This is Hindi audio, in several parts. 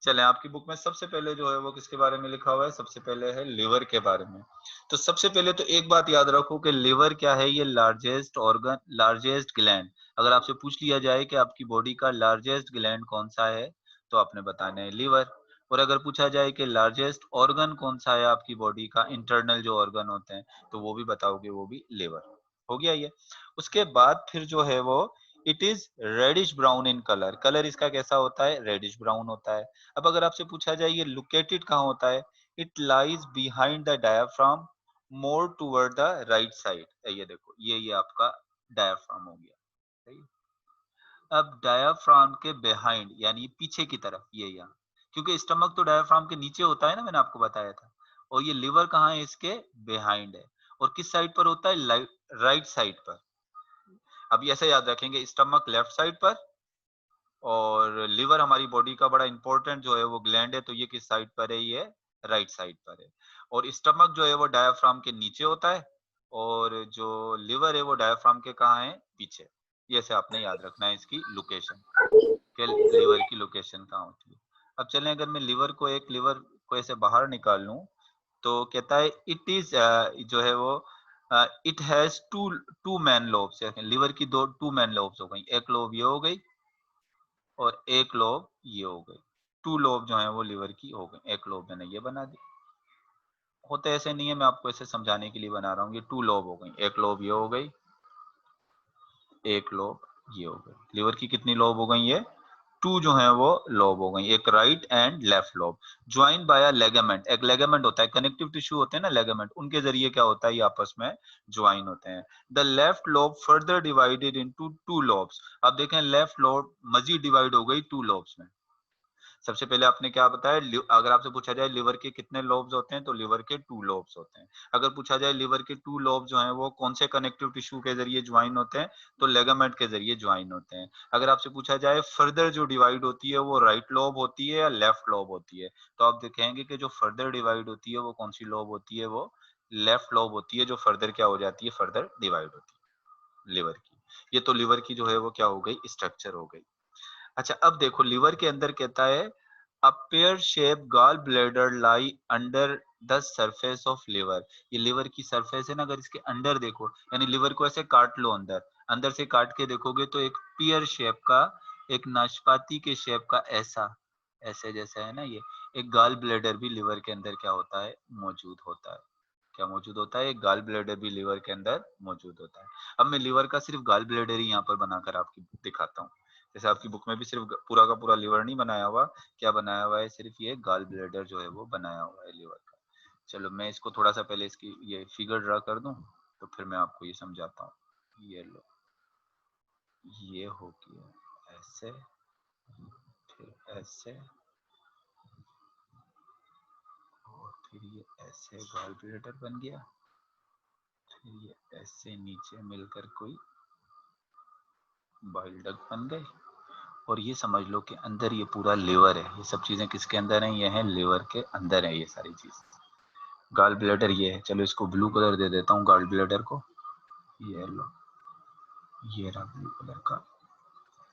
चले, आपकी बुक में सबसे पहले जो है वो किसके बारे में लिखा हुआ है? सबसे पहले है लिवर के बारे में। तो सबसे पहले तो एक बात याद रखो कि लिवर क्या है? ये लार्जेस्ट ऑर्गन, लार्जेस्ट ग्लैंड। अगर आपसे पूछ लिया जाए कि आपकी बॉडी का लार्जेस्ट ग्लैंड कौन सा है, तो आपने बताना है लिवर। और अगर पूछा जाए कि लार्जेस्ट ऑर्गन कौन सा है आपकी बॉडी का, इंटरनल जो ऑर्गन होते हैं, तो वो भी बताओगे, वो भी लिवर। हो गया ये। उसके बाद फिर जो है वो it is reddish brown in colour. Colour इसका कैसा होता है? रेडिश ब्राउन होता है। अब अगर आपसे पूछा जाए ये लोकेटेड कहाँ होता है, it lies behind the diaphragm more toward the right side. ये देखो, ये आपका डायाफ्राम हो गया। सही है? अब डायाफ्राम के बिहाइंड यानी पीछे की तरफ, ये यहाँ, क्योंकि स्टमक तो डायाफ्राम के नीचे होता है ना, मैंने आपको बताया था। और ये लिवर कहाँ है? इसके बिहाइंड है। और किस साइड पर होता है? राइट साइड पर। अब ये ऐसे याद रखेंगे, स्टमक लेफ्ट साइड पर और लिवर हमारी बॉडी का बड़ा इंपॉर्टेंट जो है वो ग्लैंड है, तो ये किस साइड पर है? ये राइट साइड पर है। और स्टमक जो है वो डायाफ्राम के नीचे होता है और जो लिवर है वो डायाफ्राम के कहाँ है? पीछे। ये से आपने याद रखना है इसकी लोकेशन, के लिवर की लोकेशन कहाँ होती है। अब चलें, अगर मैं लिवर को ऐसे बाहर निकाल लूं, तो कहता है इट इज जो है वो it has two two main lobes. Liver की दो टू मैन लोब्स हो गई, एक लोब ये हो गई और एक लोब ये हो गई। टू लोब जो है वो लिवर की हो गई, एक लोब मैंने ये बना दी। होते ऐसे नहीं है, मैं आपको ऐसे समझाने के लिए बना रहा हूँ। ये टू लोब हो गई, एक लोब ये हो गई, एक लोब ये हो गई। लिवर की कितनी लोब हो गई? ये टू जो है वो लोब हो गई, एक right and left lobe. Join by a ligament, एक लेगामेंट होता है, कनेक्टिव टिश्यू होते हैं ना लेगामेंट, उनके जरिए क्या होता है? ये आपस में ज्वाइन होते हैं। The left lobe further divided into two lobes. अब देखें, लेफ्ट लोब मजीद डिवाइड हो गई टू लोब्स में। सबसे पहले आपने क्या बताया? अगर आपसे पूछा जाए लिवर के कितने लोब्स होते हैं, तो लिवर के टू लोब्स होते हैं। अगर पूछा जाए लिवर के टू लोब जो हैं वो कौन से कनेक्टिव टिश्यू के जरिए ज्वाइन होते हैं, तो लेगामेंट के जरिए ज्वाइन होते हैं। अगर आपसे पूछा जाए फर्दर जो डिवाइड होती है वो राइट लोब होती है या लेफ्ट लोब होती है, तो आप देखेंगे कि जो फर्दर डिवाइड होती है वो कौन सी लोब होती है? वो लेफ्ट लोब होती है, जो फर्दर क्या हो जाती है? फर्दर डिवाइड होती है लिवर की। ये तो लिवर की जो है वो क्या हो गई? स्ट्रक्चर हो गई। अच्छा, अब देखो लिवर के अंदर कहता है a pear shape gall bladder lie under the surface of liver. ये लिवर की सरफेस है ना, अगर इसके अंदर देखो, यानी लिवर को ऐसे काट लो, अंदर अंदर से काट के देखोगे तो एक पेयर शेप का, एक नाशपाती के शेप का, ऐसा ऐसे जैसा है ना, ये एक गॉल ब्लैडर भी लिवर के अंदर क्या होता है? मौजूद होता है। क्या मौजूद होता है? एक गॉल ब्लैडर भी लिवर के अंदर मौजूद होता है। अब मैं लिवर का सिर्फ गॉल ब्लैडर ही यहाँ पर बनाकर आपकी दिखाता हूँ। जैसे आपकी बुक में भी सिर्फ पूरा का पूरा लिवर नहीं बनाया हुआ, क्या बनाया हुआ है? सिर्फ ये गॉल ब्लैडर जो है वो बनाया हुआ है लिवर का। चलो मैं इसको थोड़ा सा पहले इसकी ये फिगर ड्रा कर दूं, तो फिर मैं आपको ये समझाता हूँ। ये लो, ये हो गया ऐसे, फिर ऐसे, और फिर ये ऐसे गॉल ब्लैडर बन गया, फिर ये ऐसे नीचे मिलकर कोई बाइल डक्ट बन गए। और ये समझ लो कि अंदर ये पूरा लिवर है। ये सब चीजें किसके अंदर हैं? ये हैं लिवर के अंदर है ये सारी चीज। गॉल ब्लैडर ये है। चलो इसको ब्लू कलर दे देता हूँ गॉल ब्लैडर को। ये लो, ये रहा ब्लू कलर का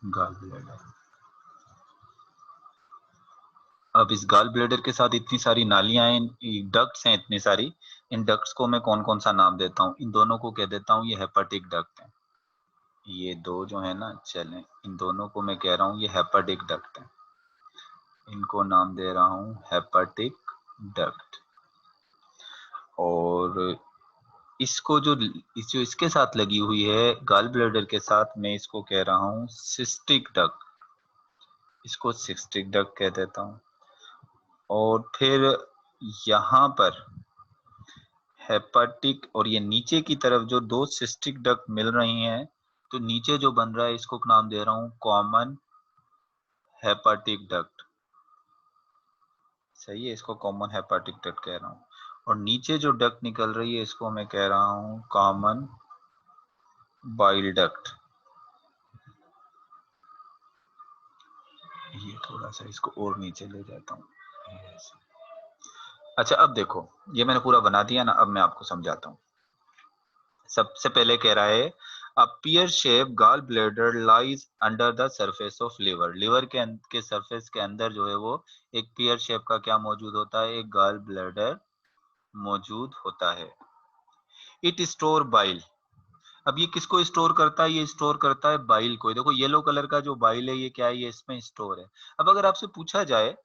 गॉल ब्लैडर। अब इस गॉल ब्लैडर के साथ इतनी सारी नालियां हैं, डक्ट्स हैं इतनी सारी। इन डक्ट्स को मैं कौन कौन सा नाम देता हूँ? इन दोनों को कह देता हूँ ये हेपेटिक डक्ट है। ये दो जो है ना, चलें, इन दोनों को मैं कह रहा हूँ ये हेपेटिक डक्ट है। इनको नाम दे रहा हूँ हेपेटिक डक्ट। और इसको जो इसके साथ लगी हुई है गॉल ब्लैडर के साथ, मैं इसको कह रहा हूँ सिस्टिक डक्ट। इसको सिस्टिक डक्ट कह देता हूँ। और फिर यहाँ पर हेपेटिक, और ये नीचे की तरफ जो दो सिस्टिक डक्ट मिल रही हैं, तो नीचे जो बन रहा है इसको नाम दे रहा हूँ कॉमन हेपेटिक डक्ट। सही है, इसको कॉमन हेपेटिक डक्ट कह रहा हूँ। और नीचे जो डक्ट निकल रही है इसको मैं कह रहा हूँ कॉमन बाइल डक्ट। ये थोड़ा सा इसको और नीचे ले जाता हूँ। अच्छा, अब देखो ये मैंने पूरा बना दिया ना, अब मैं आपको समझाता हूँ। सबसे पहले कह रहा है A pear shaped gallbladder lies under the surface of liver. Liver के सरफेस के अंदर जो है वो एक pear shape का क्या मौजूद होता है, एक गॉल ब्लैडर मौजूद होता है। It store bile. अब ये किसको स्टोर करता है, ये स्टोर करता है बाइल को। देखो येलो कलर का जो बाइल है ये क्या है, ये इसमें स्टोर है। अब अगर आपसे पूछा जाए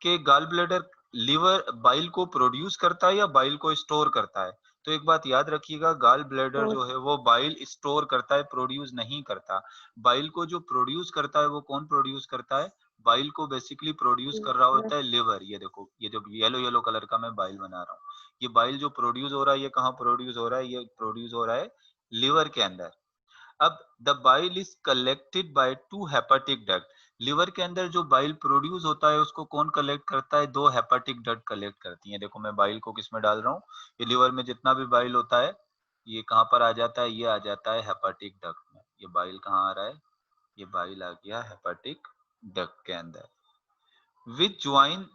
कि गॉल ब्लैडर लिवर बाइल को प्रोड्यूस करता है या बाइल को स्टोर करता है, तो एक बात याद रखिएगा, गॉल ब्लैडर जो है वो बाइल स्टोर करता है, प्रोड्यूस नहीं करता। बाइल को जो प्रोड्यूस करता है वो कौन प्रोड्यूस करता है, बाइल को बेसिकली प्रोड्यूस कर रहा होता है लिवर। ये देखो, ये जो येलो येलो कलर का मैं बाइल बना रहा हूँ, ये बाइल जो प्रोड्यूस हो रहा है ये कहाँ प्रोड्यूस हो रहा है, ये प्रोड्यूस हो रहा है लिवर के अंदर। अब the bile is collected by two hepatic duct. Liver के अंदर जो बाइल प्रोड्यूस होता है उसको कौन कलेक्ट करता है, दो हेपेटिक डक्ट कलेक्ट करती हैं। देखो मैं बाइल को किसमें डाल रहा हूँ, ये लिवर में जितना भी बाइल होता है ये कहाँ पर आ जाता है, ये आ जाता है हेपेटिक डक्ट में। ये बाइल कहाँ आ रहा है, ये बाइल आ गया हेपेटिक डक्ट के अंदर। विच ज्वाइन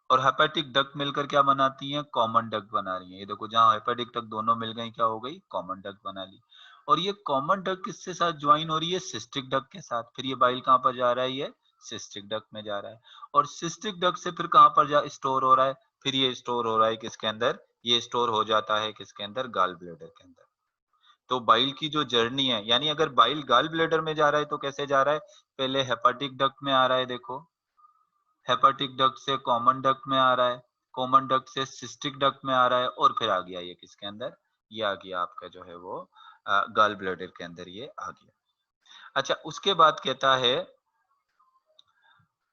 और हेपेटिक डक्ट मिलकर क्या बनाती हैं, कॉमन डक्ट बना रही हैं। ये देखो जहां हेपेटिक डक्ट दोनों मिल गई क्या हो गई, कॉमन डक्ट बना ली। और ये कॉमन डक्ट किसके साथ ज्वाइन हो रही है, सिस्टिक डक्ट के साथ। फिर ये बाइल कहां पर जा रहा है, ये सिस्टिक डक्ट में जा रहा है। और सिस्टिक डक्ट से फिर कहां पर जा स्टोर हो रहा है, फिर ये स्टोर हो रहा है किसके अंदर, ये स्टोर हो जाता है किसके अंदर, गॉल ब्लैडर के अंदर। तो बाइल की जो जर्नी है, यानी अगर बाइल गॉल ब्लैडर में जा रहा है तो कैसे जा रहा है, पहले हेपेटिक डक्ट में आ रहा है, देखो हेपेटिक डक्ट से कॉमन डक्ट में आ रहा है, कॉमन डक्ट से सिस्टिक डक्ट में आ रहा है, और फिर आ गया ये किसके अंदर, ये आ गया आपका जो है वो गॉल ब्लैडर के अंदर ये आ गया। अच्छा उसके बाद कहता है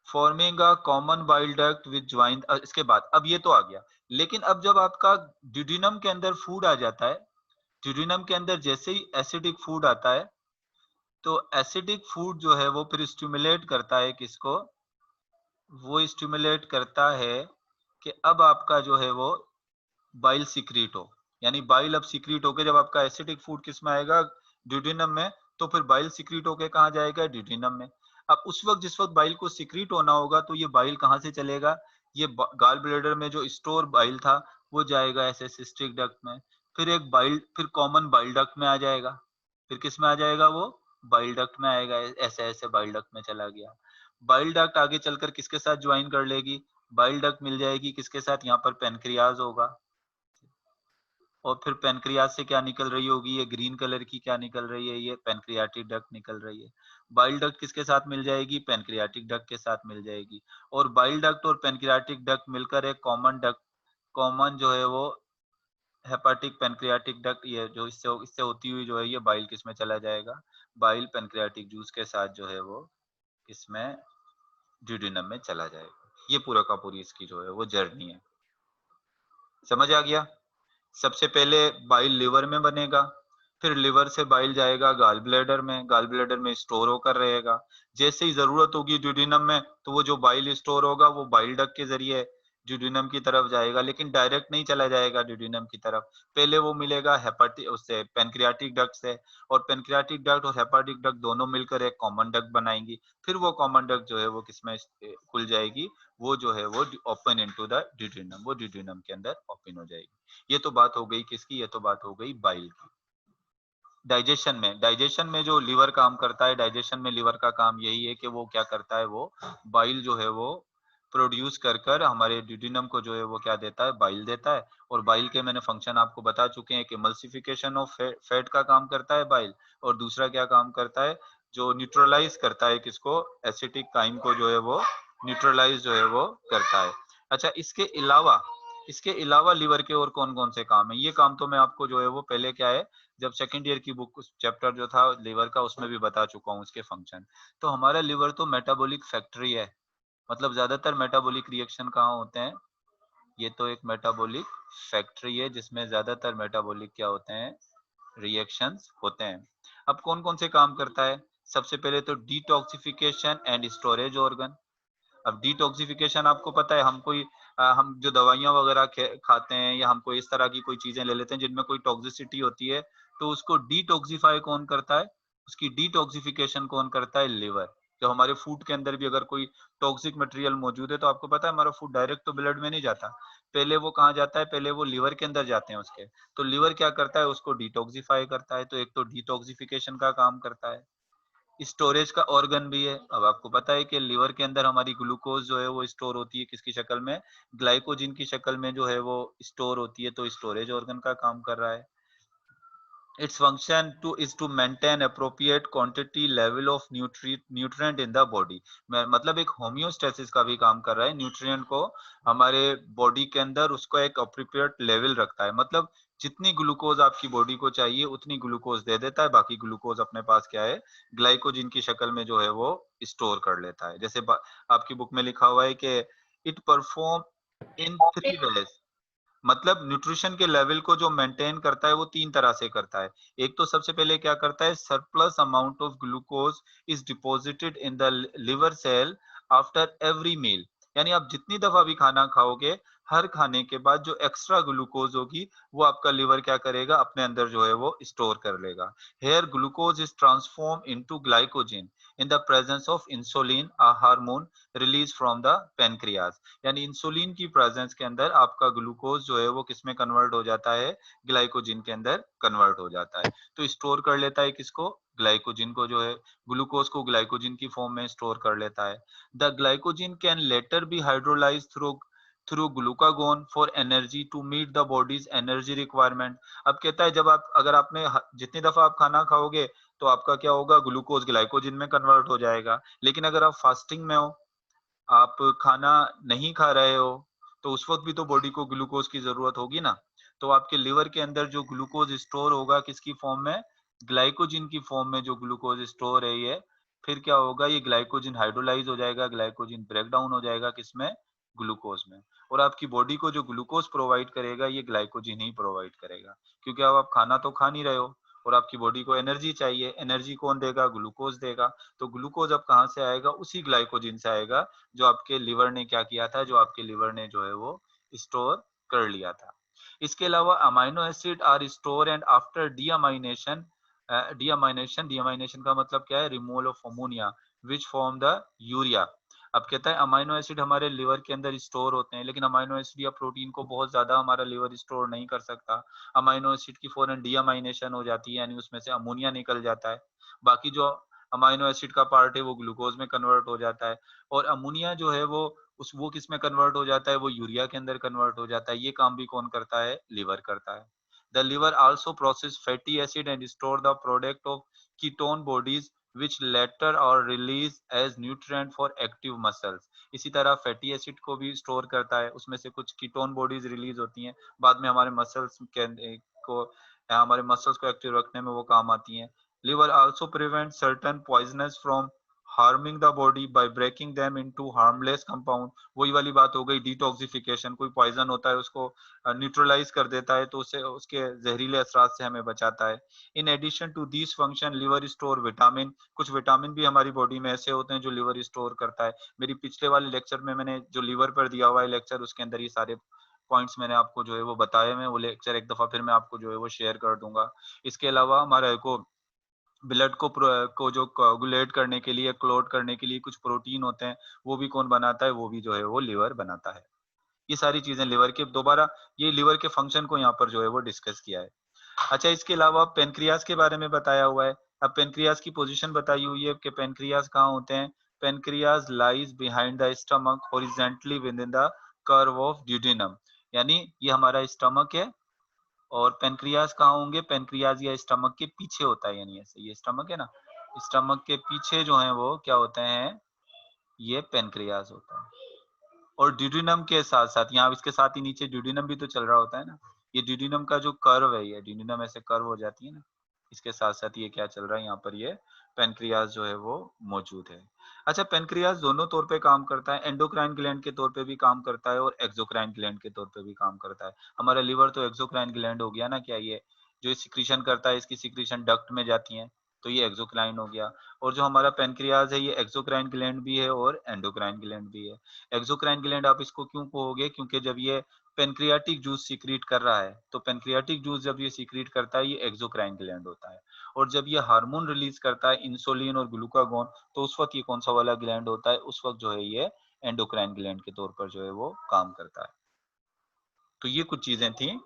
forming a common bile duct with join. इसके बाद अब ये तो आ गया, लेकिन अब जब आपका ड्यूडेनम के अंदर फूड आ जाता है, ड्यूडेनम के अंदर जैसे ही एसिडिक फूड आता है, तो एसिडिक फूड जो है वो फिर स्टिमुलेट करता है किसको, वो स्टिमुलेट करता है कि अब आपका जो है वो बाइल सीक्रेट हो। यानी बाइल अब सीक्रेट होके जब आपका एसिडिक फूड किस में आएगा, ड्यूडेनम में, तो फिर बाइल सीक्रेट होके कहाँ जाएगा, ड्यूडेनम में। अब उस वक्त जिस वक्त बाइल को सीक्रेट होना होगा तो ये बाइल कहाँ से चलेगा, ये गॉल ब्लैडर में जो स्टोर बाइल था वो जाएगा ऐसे सिस्टिक डक्ट में, फिर एक बाइल फिर कॉमन बाइल डक्ट में आ जाएगा, फिर किस में आ जाएगा वो, बाइल डक्ट में आएगा, ऐसे ऐसे बाइल डक्ट में चला गया। बाइल डक्ट आगे चलकर किसके साथ ज्वाइन कर लेगी, बाइल डक्ट मिल जाएगी किसके साथ, यहाँ पर पेनक्रियाज होगा, और फिर पेनक्रियास से क्या निकल रही होगी, ये ग्रीन कलर की क्या निकल रही है, ये पेनक्रियाटिक डक्ट निकल रही है। बाइल डक्ट किसके साथ मिल जाएगी, पेनक्रियाटिक डक्ट के साथ मिल जाएगी। और बाइल डक्ट और पेनक्रियाटिक डक्ट मिलकर एक कॉमन डक्ट, कॉमन जो है वो हेपाटिक पेनक्रियाटिक डक्ट, ये जो इससे इससे होती हुई जो है ये बाइल किस में चला जाएगा, बाइल पेनक्रियाटिक जूस के साथ जो है वो इसमें ड्यूडेनम में चला जाएगा। ये पूरा का पूरी इसकी जो है वो जर्नी है। समझ आ गया, सबसे पहले बाइल लिवर में बनेगा, फिर लिवर से बाइल जाएगा गॉल ब्लैडर में, गॉल ब्लैडर में स्टोर होकर रहेगा। जैसे ही जरूरत होगी ड्यूडेनम में तो वो जो बाइल स्टोर होगा वो बाइल डक्ट के जरिए ड्यूडेनम की तरफ जाएगा, लेकिन डायरेक्ट नहीं चला जाएगा ड्यूडेनम की तरफ, पहले वो मिलेगा हेपाटिक उससे पेनक्रियाटिक डक्ट से, और पेनक्रियाटिक डक्ट और हेपाटिक डक्ट दोनों मिलकर एक कॉमन डक्ट बनाएंगी। फिर वो कॉमन डक्ट जो है वो किसमें खुल जाएगी, वो जो है वो ओपन इनटू द ड्यूडेनम, वो ड्यूडेनम के अंदर ओपन हो जाएगी। ये तो बात हो गई किसकी, ये तो बात हो गई बाइल की। डाइजेशन में जो लिवर काम करता है, डाइजेशन में लिवर का काम यही है कि वो क्या करता है, वो बाइल जो है वो प्रोड्यूस कर कर हमारे ड्यूडेनम को जो है वो क्या देता है, बाइल देता है। और बाइल के मैंने फंक्शन आपको बता चुके हैं कि एमल्सिफिकेशन ऑफ फैट का काम करता है बाइल, और दूसरा क्या काम करता है, जो न्यूट्रलाइज करता है किसको, एसिटिक काइम को जो है वो न्यूट्रलाइज जो है वो करता है। अच्छा इसके अलावा लिवर के और कौन कौन से काम है, ये काम तो मैं आपको जो है वो पहले क्या है, जब सेकंड ईयर की बुक चैप्टर जो था लिवर का उसमें भी बता चुका हूँ उसके फंक्शन। तो हमारा लिवर तो मेटाबॉलिक फैक्ट्री है, मतलब ज्यादातर मेटाबॉलिक रिएक्शन कहाँ होते हैं, ये तो एक मेटाबॉलिक फैक्ट्री है जिसमें ज्यादातर मेटाबॉलिक क्या होते हैं, रिएक्शंस होते हैं। अब कौन कौन से काम करता है, सबसे पहले तो डिटॉक्सिफिकेशन एंड स्टोरेज ऑर्गन। अब डिटॉक्सिफिकेशन आपको पता है, हम जो दवाइयां वगैरह खाते हैं या हम कोई इस तरह की कोई चीजें ले लेते हैं जिनमें कोई टॉक्सिसिटी होती है, तो उसको डिटॉक्सिफाई कौन करता है, उसकी डिटॉक्सिफिकेशन कौन करता है, लिवर। जब हमारे फूड के अंदर भी अगर कोई टॉक्सिक मटेरियल मौजूद है तो आपको पता है हमारा फूड डायरेक्ट तो ब्लड में नहीं जाता, पहले वो कहाँ जाता है, पहले वो लीवर के अंदर जाते हैं उसके। तो लीवर क्या करता है, उसको डिटॉक्सिफाई करता है, तो एक तो डिटॉक्सिफिकेशन का काम करता है, स्टोरेज का ऑर्गन भी है। अब आपको पता है कि लीवर के अंदर हमारी ग्लूकोज जो है वो स्टोर होती है किसकी शक्ल में, ग्लाइकोजन की शक्ल में जो है वो स्टोर होती है, तो स्टोरेज ऑर्गन का काम कर रहा है। Its function to is to maintain appropriate quantity level of nutrient in the body। मतलब एक होम्योस्टेसिस का भी काम कर रहा है, न्यूट्रिएंट को हमारे बॉडी के अंदर उसको एक अप्रोप्रिएट लेवल रखता है, मतलब जितनी ग्लूकोज आपकी बॉडी को चाहिए उतनी ग्लूकोज दे देता है, बाकी ग्लूकोज अपने पास क्या है, ग्लाइकोजन की शक्ल में जो है वो स्टोर कर लेता है। जैसे आपकी बुक में लिखा हुआ है कि इट परफॉर्म इन 3 ways, मतलब न्यूट्रिशन के लेवल को जो मेंटेन करता है वो 3 तरह से करता है। एक तो सबसे पहले क्या करता है, surplus amount of glucose is deposited in the liver cell after every meal. यानी आप जितनी दफा भी खाना खाओगे, हर खाने के बाद जो एक्स्ट्रा ग्लूकोज होगी वो आपका लिवर क्या करेगा, अपने अंदर जो है वो स्टोर कर लेगा। Here glucose is transform into glycogen in the presence of insulin, a hormone release from the pancreas. यानी इंसुलिन की प्रेजेंस के अंदर आपका ग्लूकोज जो है वो किस में कन्वर्ट हो जाता है, ग्लाइकोजन के अंदर कन्वर्ट हो जाता है। तो स्टोर कर लेता है किसको, ग्लाइकोजन को, जो है ग्लूकोज को ग्लाइकोजन की फॉर्म में स्टोर कर लेता है। The glycogen can later be hydrolyse through glucagon for energy to meet the body's energy requirement. अब कहता है जब आप अगर आपने जितनी दफा आप खाना खाओगे तो आपका क्या होगा, ग्लूकोज ग्लाइकोजन में कन्वर्ट हो जाएगा। लेकिन अगर आप फास्टिंग में हो, आप खाना नहीं खा रहे हो, तो उस वक्त भी तो बॉडी को ग्लूकोज की जरूरत होगी ना। तो आपके लिवर के अंदर जो ग्लूकोज स्टोर होगा किसकी फॉर्म में, ग्लाइकोजन की फॉर्म में जो ग्लूकोज स्टोर है ये, फिर क्या होगा, ये ग्लाइकोजन हाइड्रोलाइज हो जाएगा, ग्लाइकोजन ब्रेक डाउन हो जाएगा किसमें, ग्लूकोज में। और आपकी बॉडी को जो ग्लूकोज प्रोवाइड करेगा ये ग्लाइकोजन ही प्रोवाइड करेगा, क्योंकि अब आप खाना तो खा नहीं रहे हो और आपकी बॉडी को एनर्जी चाहिए, एनर्जी कौन देगा, ग्लूकोज देगा। तो ग्लूकोज अब कहाँ से आएगा, उसी ग्लाइकोजन से आएगा जो आपके लिवर ने क्या किया था, जो आपके लिवर ने जो है वो स्टोर कर लिया था। इसके अलावा amino acid are store and after deamination, deamination का मतलब क्या है, removal of ammonia which form the urea. अब कहता है अमाइनो एसिड हमारे लिवर के अंदर स्टोर होते हैं, लेकिन अमाइनो एसिड या प्रोटीन को बहुत ज्यादा हमारा लिवर स्टोर नहीं कर सकता। अमाइनो एसिड की फौरन डीअमाइनेशन हो जाती है, यानी उसमें से अमोनिया निकल जाता है। बाकी जो अमाइनो एसिड का पार्ट है वो ग्लूकोज में कन्वर्ट हो जाता है, और अमोनिया जो है वो किस में कन्वर्ट हो जाता है, वो यूरिया के अंदर कन्वर्ट हो जाता है। ये काम भी कौन करता है, लिवर करता है। The liver also process fatty acid and store the product of ketone bodies which later are released as nutrient for active muscles। इसी तरह फैटी एसिड को भी स्टोर करता है, उसमें से कुछ कीटोन बॉडीज रिलीज होती हैं, बाद में हमारे मसल्स को हमारे मसल्स को एक्टिव रखने में वो काम आती हैं। Liver also prevent certain poisonous from harming the body by breaking them into harmless compound. वही वाली बात हो गई, डिटॉक्सिफिकेशन, कोई पॉइजन होता है उसको न्यूट्रलाइज कर देता है, तो उससे उसके जहरीले असरात से हमें बचाता है। In addition to this function liver store vitamin, कुछ विटामिन भी हमारी बॉडी में ऐसे होते हैं जो लिवर स्टोर करता है। मेरी पिछले वाले लेक्चर में मैंने जो लिवर पर दिया हुआ है लेक्चर, उसके अंदर ये सारे पॉइंट्स मैंने आपको जो है वो बताए हुए, वो लेक्चर एक दफा फिर मैं आपको जो है वो शेयर कर दूंगा। इसके अलावा हमारे को ब्लड को जो कोगुलेट करने के लिए, क्लोट करने के लिए कुछ प्रोटीन होते हैं, वो भी कौन बनाता है, वो भी जो है वो लिवर बनाता है। ये सारी चीजें लिवर के, दोबारा ये लिवर के फंक्शन को यहाँ पर जो है वो डिस्कस किया है। अच्छा, इसके अलावा पेनक्रियाज के बारे में बताया हुआ है। अब पेनक्रियाज की पोजीशन बताई हुई है कि पेनक्रियाज कहाँ होते हैं। Pancreas lies behind the stomach horizontally with in the curve of duodenum. यानी ये हमारा स्टमक है, और पेनक्रियाज कहाँ होंगे, पेनक्रियाज या स्टमक के पीछे होता है, यानी ऐसे ये स्टमक है ना, स्टमक के पीछे जो है वो क्या होते हैं, ये पेनक्रियाज होता है। और ड्यूडेनम के साथ साथ, यहाँ इसके साथ ही नीचे ड्यूडेनम भी तो चल रहा होता है ना, ये ड्यूडेनम का जो कर्व है, ये ड्यूडेनम ऐसे कर्व हो जाती है ना, इसके साथ साथ ये क्या चल रहा है, यहाँ पर ये पेनक्रियाज जो है वो मौजूद है। अच्छा, पेनक्रियाज दोनों तौर पे काम करता है, एंडोक्राइन ग्लैंड के तौर पे भी काम करता है और एक्सोक्राइन ग्लैंड के तौर पे भी काम करता है। हमारा लिवर तो एक्सोक्राइन ग्लैंड हो गया ना, क्या ये जो सिक्रीशन करता है, इसकी सिक्रीशन डक्ट में जाती है, तो ये एक्सोक्राइन हो गया। और जो हमारा पेनक्रियाज है ये एक्सोक्राइन ग्लैंड भी है और एंडोक्राइन ग्लैंड भी है। एक्सोक्राइन ग्लैंड आप इसको क्यों कहोगे, क्योंकि जब ये पेनक्रियाटिक जूस सीक्रेट कर रहा है, तो पेनक्रियाटिक जूस जब ये सीक्रेट करता है ये एक्सोक्राइन ग्लैंड होता है। और जब ये हार्मोन रिलीज करता है इंसुलिन और ग्लूकागोन, तो उस वक्त ये कौन सा वाला ग्लैंड होता है, उस वक्त जो है ये एंडोक्राइन ग्लैंड के तौर पर जो है वो काम करता है। तो ये कुछ चीजें थी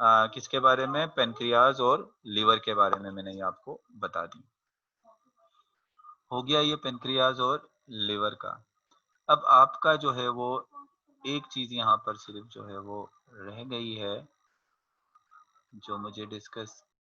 किसके बारे में, पेनक्रियाज और लीवर के बारे में मैंने ये आपको बता दी। हो गया ये पेनक्रियाज और लीवर का। अब आपका जो है वो एक चीज यहाँ पर सिर्फ जो है वो रह गई है, जो मुझे डिस्कस